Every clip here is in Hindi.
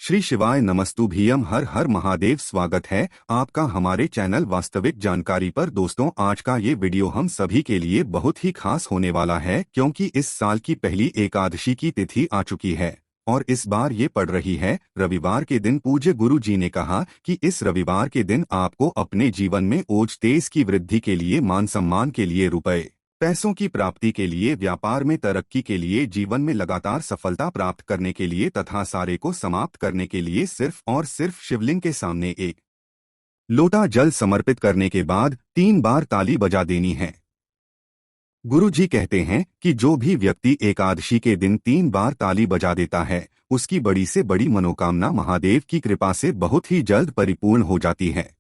श्री शिवाय नमस्तुभ्यम। हर हर महादेव। स्वागत है आपका हमारे चैनल वास्तविक जानकारी पर। दोस्तों, आज का ये वीडियो हम सभी के लिए बहुत ही खास होने वाला है, क्योंकि इस साल की पहली एकादशी की तिथि आ चुकी है और इस बार ये पड़ रही है रविवार के दिन। पूज्य गुरु जी ने कहा कि इस रविवार के दिन आपको अपने जीवन में ओज तेज की वृद्धि के लिए, मान सम्मान के लिए, रुपए पैसों की प्राप्ति के लिए, व्यापार में तरक्की के लिए, जीवन में लगातार सफलता प्राप्त करने के लिए तथा सारे को समाप्त करने के लिए सिर्फ और सिर्फ शिवलिंग के सामने एक लोटा जल समर्पित करने के बाद 3 बार ताली बजा देनी है। गुरु जी कहते हैं कि जो भी व्यक्ति एकादशी के दिन 3 बार ताली बजा देता है, उसकी बड़ी से बड़ी मनोकामना महादेव की कृपा से बहुत ही जल्द परिपूर्ण हो जाती है।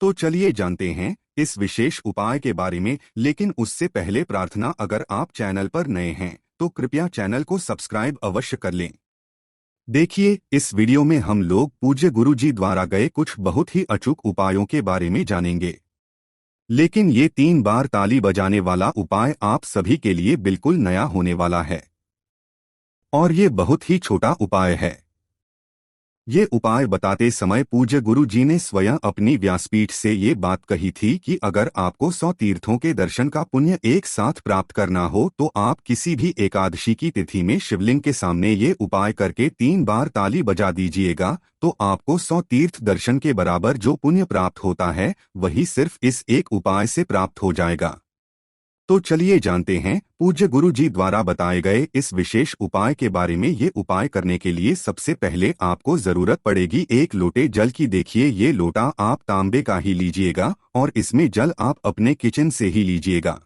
तो चलिए जानते हैं इस विशेष उपाय के बारे में, लेकिन उससे पहले प्रार्थना, अगर आप चैनल पर नए हैं तो कृपया चैनल को सब्सक्राइब अवश्य कर लें। देखिए, इस वीडियो में हम लोग पूज्य गुरु जी द्वारा गए कुछ बहुत ही अचूक उपायों के बारे में जानेंगे। लेकिन ये 3 बार ताली बजाने वाला उपाय आप सभी के लिए बिल्कुल नया होने वाला है और ये बहुत ही छोटा उपाय है। ये उपाय बताते समय पूज्य गुरु जी ने स्वयं अपनी व्यासपीठ से ये बात कही थी कि अगर आपको 100 तीर्थों के दर्शन का पुण्य एक साथ प्राप्त करना हो तो आप किसी भी एकादशी की तिथि में शिवलिंग के सामने ये उपाय करके 3 बार ताली बजा दीजिएगा, तो आपको 100 तीर्थ दर्शन के बराबर जो पुण्य प्राप्त होता है वही सिर्फ इस एक उपाय से प्राप्त हो जाएगा। तो चलिए जानते हैं पूज्य गुरु जी द्वारा बताए गए इस विशेष उपाय के बारे में। ये उपाय करने के लिए सबसे पहले आपको जरूरत पड़ेगी एक लोटे जल की। देखिए, ये लोटा आप तांबे का ही लीजिएगा और इसमें जल आप अपने किचन से ही लीजिएगा।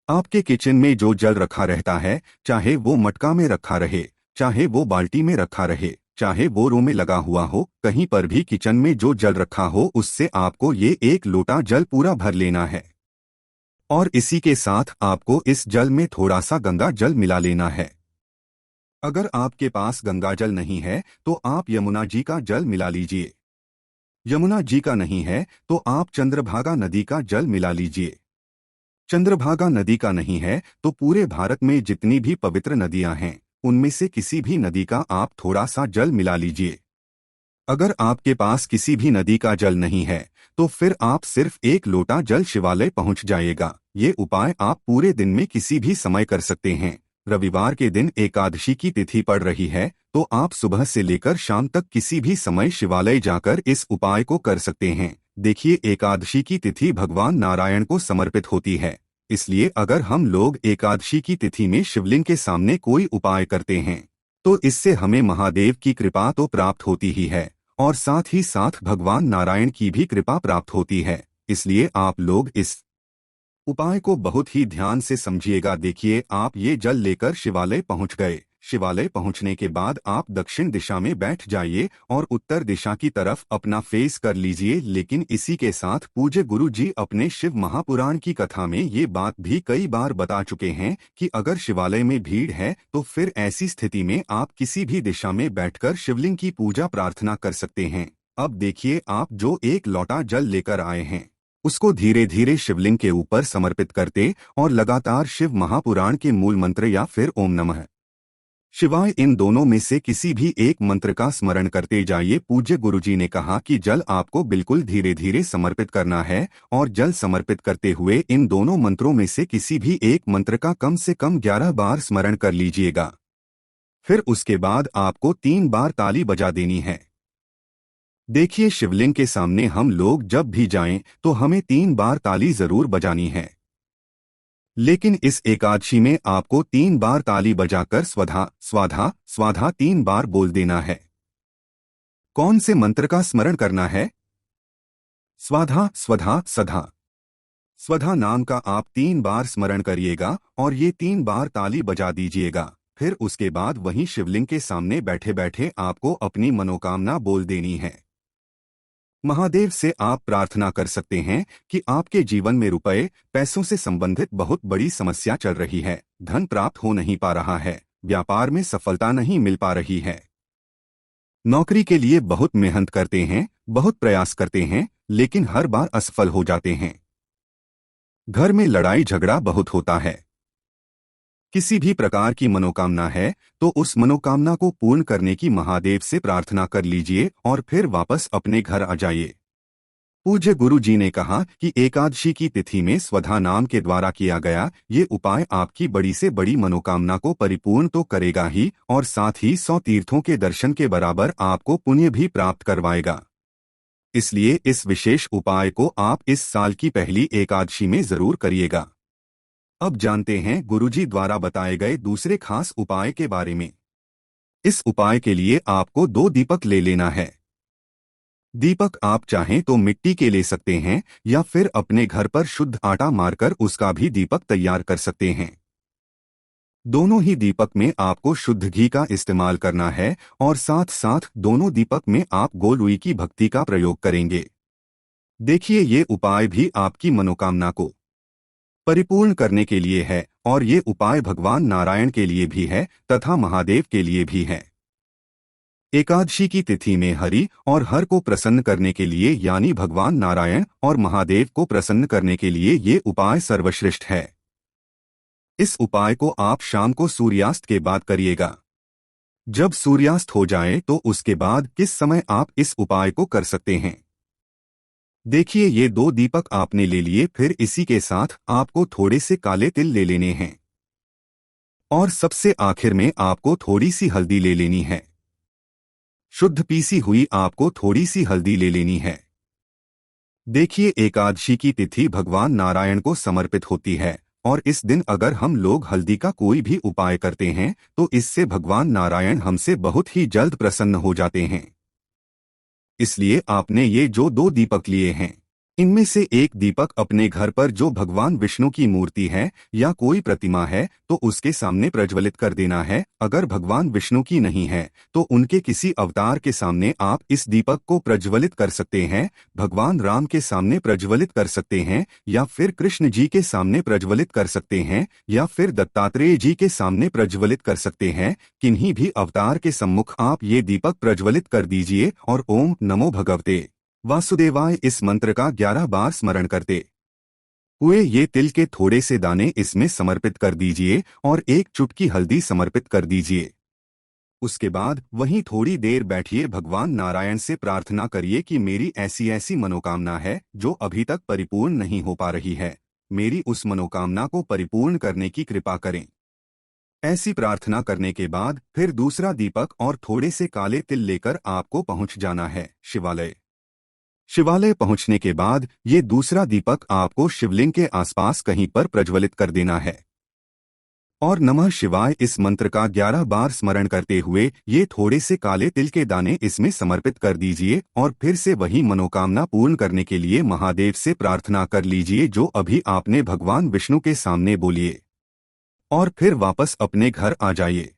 आपके किचन में जो जल रखा रहता है, चाहे वो मटका में रखा रहे, चाहे वो बाल्टी में रखा रहे, चाहे वो रो में लगा हुआ हो, कहीं पर भी किचन में जो जल रखा हो उससे आपको ये एक लोटा जल पूरा भर लेना है और इसी के साथ आपको इस जल में थोड़ा सा गंगा जल मिला लेना है। अगर आपके पास गंगा जल नहीं है तो आप यमुना जी का जल मिला लीजिए। यमुना जी का नहीं है तो आप चंद्रभागा नदी का जल मिला लीजिए। चंद्रभागा नदी का नहीं है तो पूरे भारत में जितनी भी पवित्र नदियां हैं उनमें से किसी भी नदी का आप थोड़ा सा जल मिला लीजिए। अगर आपके पास किसी भी नदी का जल नहीं है तो फिर आप सिर्फ एक लोटा जल शिवालय पहुंच जाइएगा। ये उपाय आप पूरे दिन में किसी भी समय कर सकते हैं। रविवार के दिन एकादशी की तिथि पड़ रही है तो आप सुबह से लेकर शाम तक किसी भी समय शिवालय जाकर इस उपाय को कर सकते हैं। देखिए, एकादशी की तिथि भगवान नारायण को समर्पित होती है, इसलिए अगर हम लोग एकादशी की तिथि में शिवलिंग के सामने कोई उपाय करते हैं तो इससे हमें महादेव की कृपा तो प्राप्त होती ही है और साथ ही साथ भगवान नारायण की भी कृपा प्राप्त होती है। इसलिए आप लोग इस उपाय को बहुत ही ध्यान से समझिएगा। देखिए, आप ये जल लेकर शिवालय पहुंच गए। शिवालय पहुंचने के बाद आप दक्षिण दिशा में बैठ जाइए और उत्तर दिशा की तरफ अपना फेस कर लीजिए। लेकिन इसी के साथ पूज्य गुरु जी अपने शिव महापुराण की कथा में ये बात भी कई बार बता चुके हैं कि अगर शिवालय में भीड़ है तो फिर ऐसी स्थिति में आप किसी भी दिशा में बैठकर शिवलिंग की पूजा प्रार्थना कर सकते हैं। अब देखिए, आप जो एक लोटा जल लेकर आए हैं उसको धीरे धीरे शिवलिंग के ऊपर समर्पित करते और लगातार शिव महापुराण के मूल मंत्र या फिर ओम नमः शिवाय, इन दोनों में से किसी भी एक मंत्र का स्मरण करते जाइए। पूज्य गुरुजी ने कहा कि जल आपको बिल्कुल धीरे धीरे समर्पित करना है और जल समर्पित करते हुए इन दोनों मंत्रों में से किसी भी एक मंत्र का कम से कम 11 बार स्मरण कर लीजिएगा। फिर उसके बाद आपको 3 बार ताली बजा देनी है। देखिए, शिवलिंग के सामने हम लोग जब भी जाएं तो हमें 3 बार ताली जरूर बजानी है, लेकिन इस एकादशी में आपको 3 बार ताली बजाकर स्वधा स्वाधा स्वाधा 3 बार बोल देना है। कौन से मंत्र का स्मरण करना है? स्वाधा स्वधा सधा। स्वधा नाम का आप 3 बार स्मरण करिएगा और ये 3 बार ताली बजा दीजिएगा। फिर उसके बाद वहीं शिवलिंग के सामने बैठे बैठे आपको अपनी मनोकामना बोल देनी है। महादेव से आप प्रार्थना कर सकते हैं कि आपके जीवन में रुपए पैसों से संबंधित बहुत बड़ी समस्या चल रही है, धन प्राप्त हो नहीं पा रहा है, व्यापार में सफलता नहीं मिल पा रही है, नौकरी के लिए बहुत मेहनत करते हैं, बहुत प्रयास करते हैं, लेकिन हर बार असफल हो जाते हैं, घर में लड़ाई झगड़ा बहुत होता है, किसी भी प्रकार की मनोकामना है तो उस मनोकामना को पूर्ण करने की महादेव से प्रार्थना कर लीजिए और फिर वापस अपने घर आ जाइए। पूज्य गुरु जी ने कहा कि एकादशी की तिथि में स्वधा नाम के द्वारा किया गया ये उपाय आपकी बड़ी से बड़ी मनोकामना को परिपूर्ण तो करेगा ही और साथ ही 100 तीर्थों के दर्शन के बराबर आपको पुण्य भी प्राप्त करवाएगा। इसलिए इस विशेष उपाय को आप इस साल की पहली एकादशी में जरूर करिएगा। अब जानते हैं गुरुजी द्वारा बताए गए दूसरे खास उपाय के बारे में। इस उपाय के लिए आपको 2 दीपक ले लेना है। दीपक आप चाहें तो मिट्टी के ले सकते हैं या फिर अपने घर पर शुद्ध आटा मारकर उसका भी दीपक तैयार कर सकते हैं। दोनों ही दीपक में आपको शुद्ध घी का इस्तेमाल करना है और साथ साथ दोनों दीपक में आप गोलुई की भक्ति का प्रयोग करेंगे। देखिए ये उपाय भी आपकी मनोकामना को परिपूर्ण करने के लिए है और ये उपाय भगवान नारायण के लिए भी है तथा महादेव के लिए भी है। एकादशी की तिथि में हरि और हर को प्रसन्न करने के लिए यानी भगवान नारायण और महादेव को प्रसन्न करने के लिए ये उपाय सर्वश्रेष्ठ है। इस उपाय को आप शाम को सूर्यास्त के बाद करिएगा। जब सूर्यास्त हो जाए तो उसके बाद किस समय आप इस उपाय को कर सकते हैं। देखिए ये 2 दीपक आपने ले लिए, फिर इसी के साथ आपको थोड़े से काले तिल ले लेने हैं और सबसे आखिर में आपको थोड़ी सी हल्दी ले लेनी है। शुद्ध पीसी हुई आपको थोड़ी सी हल्दी ले लेनी है। देखिए एकादशी की तिथि भगवान नारायण को समर्पित होती है और इस दिन अगर हम लोग हल्दी का कोई भी उपाय करते हैं तो इससे भगवान नारायण हमसे बहुत ही जल्द प्रसन्न हो जाते हैं। इसलिए आपने ये जो 2 दीपक लिए हैं इनमें से एक दीपक अपने घर पर जो भगवान विष्णु की मूर्ति है या कोई प्रतिमा है तो उसके सामने प्रज्वलित कर देना है। अगर भगवान विष्णु की नहीं है तो उनके किसी अवतार के सामने आप इस दीपक को प्रज्वलित कर सकते हैं। भगवान राम के सामने प्रज्वलित कर सकते हैं या फिर कृष्ण जी के सामने प्रज्वलित कर सकते हैं या फिर दत्तात्रेय जी के सामने प्रज्वलित कर सकते हैं। किन्हीं भी अवतार के सम्मुख आप ये दीपक प्रज्वलित कर दीजिए और ओम नमो भगवते वासुदेवाय इस मंत्र का 11 बार स्मरण करते हुए ये तिल के थोड़े से दाने इसमें समर्पित कर दीजिए और 1 चुटकी हल्दी समर्पित कर दीजिए। उसके बाद वहीं थोड़ी देर बैठिए, भगवान नारायण से प्रार्थना करिए कि मेरी ऐसी ऐसी मनोकामना है जो अभी तक परिपूर्ण नहीं हो पा रही है, मेरी उस मनोकामना को परिपूर्ण करने की कृपा करें। ऐसी प्रार्थना करने के बाद फिर दूसरा दीपक और थोड़े से काले तिल लेकर आपको पहुंच जाना है शिवालय। शिवालय पहुंचने के बाद ये दूसरा दीपक आपको शिवलिंग के आसपास कहीं पर प्रज्वलित कर देना है और नमः शिवाय इस मंत्र का 11 बार स्मरण करते हुए ये थोड़े से काले तिल के दाने इसमें समर्पित कर दीजिए और फिर से वही मनोकामना पूर्ण करने के लिए महादेव से प्रार्थना कर लीजिए जो अभी आपने भगवान विष्णु के सामने बोलिए और फिर वापस अपने घर आ जाइए।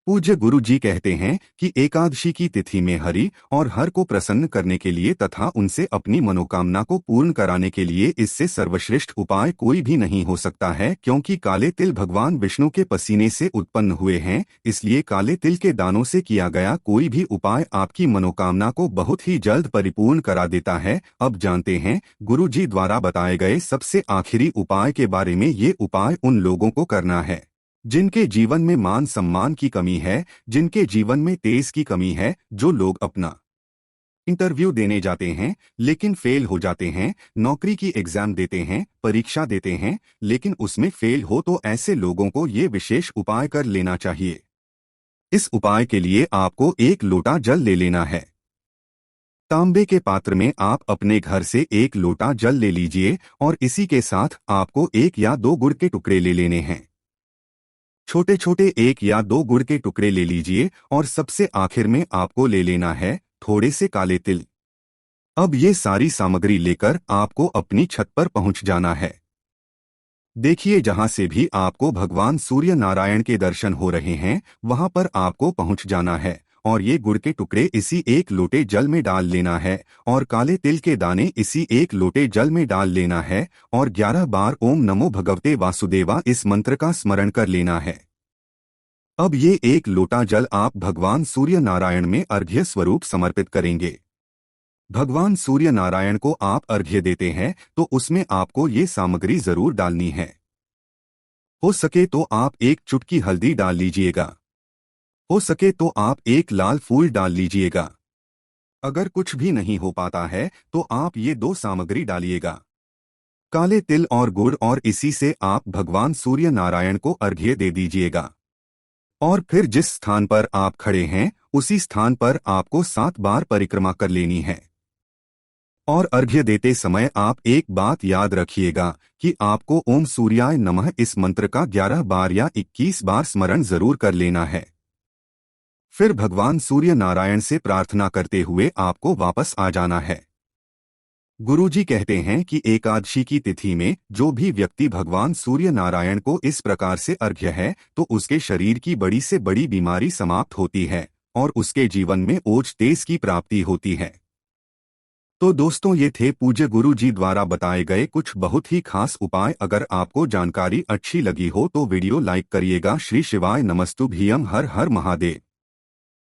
पूज्य गुरु जी कहते हैं कि एकादशी की तिथि में हरि और हर को प्रसन्न करने के लिए तथा उनसे अपनी मनोकामना को पूर्ण कराने के लिए इससे सर्वश्रेष्ठ उपाय कोई भी नहीं हो सकता है, क्योंकि काले तिल भगवान विष्णु के पसीने से उत्पन्न हुए हैं। इसलिए काले तिल के दानों से किया गया कोई भी उपाय आपकी मनोकामना को बहुत ही जल्द परिपूर्ण करा देता है। अब जानते हैं गुरु जी द्वारा बताए गए सबसे आखिरी उपाय के बारे में। ये उपाय उन लोगों को करना है जिनके जीवन में मान सम्मान की कमी है, जिनके जीवन में तेज की कमी है, जो लोग अपना इंटरव्यू देने जाते हैं लेकिन फेल हो जाते हैं, नौकरी की एग्जाम देते हैं, परीक्षा देते हैं लेकिन उसमें फेल हो, तो ऐसे लोगों को ये विशेष उपाय कर लेना चाहिए। इस उपाय के लिए आपको 1 लोटा जल ले लेना है। तांबे के पात्र में आप अपने घर से 1 लोटा जल ले लीजिए और इसी के साथ आपको 1 या 2 गुड़ के टुकड़े ले लेने हैं। छोटे छोटे 1 या 2 गुड़ के टुकड़े ले लीजिए और सबसे आखिर में आपको ले लेना है थोड़े से काले तिल। अब ये सारी सामग्री लेकर आपको अपनी छत पर पहुंच जाना है। देखिए जहां से भी आपको भगवान सूर्य नारायण के दर्शन हो रहे हैं वहां पर आपको पहुंच जाना है और ये गुड़ के टुकड़े इसी 1 लोटे जल में डाल लेना है और काले तिल के दाने इसी 1 लोटे जल में डाल लेना है और 11 बार ओम नमो भगवते वासुदेवा इस मंत्र का स्मरण कर लेना है। अब ये 1 लोटा जल आप भगवान सूर्य नारायण में अर्घ्य स्वरूप समर्पित करेंगे। भगवान सूर्य नारायण को आप अर्घ्य देते हैं तो उसमें आपको ये सामग्री जरूर डालनी है। हो सके तो आप एक चुटकी हल्दी डाल लीजिएगा। हो सके तो आप एक लाल फूल डाल लीजिएगा। अगर कुछ भी नहीं हो पाता है तो आप ये दो सामग्री डालिएगा, काले तिल और गुड़, और इसी से आप भगवान सूर्य नारायण को अर्घ्य दे दीजिएगा। और फिर जिस स्थान पर आप खड़े हैं उसी स्थान पर आपको 7 बार परिक्रमा कर लेनी है। और अर्घ्य देते समय आप एक बात याद रखिएगा कि आपको ओम सूर्याय नमः इस मंत्र का 11 बार या 21 बार स्मरण जरूर कर लेना है। फिर भगवान सूर्य नारायण से प्रार्थना करते हुए आपको वापस आ जाना है। गुरुजी कहते हैं कि एकादशी की तिथि में जो भी व्यक्ति भगवान सूर्य नारायण को इस प्रकार से अर्घ्य है तो उसके शरीर की बड़ी से बड़ी बीमारी समाप्त होती है और उसके जीवन में ओज तेज की प्राप्ति होती है। तो दोस्तों, ये थे पूज्य गुरु जी द्वारा बताए गए कुछ बहुत ही खास उपाय। अगर आपको जानकारी अच्छी लगी हो तो वीडियो लाइक करिएगा। श्री शिवाय नमस्तुभ्यं। हर हर महादेव।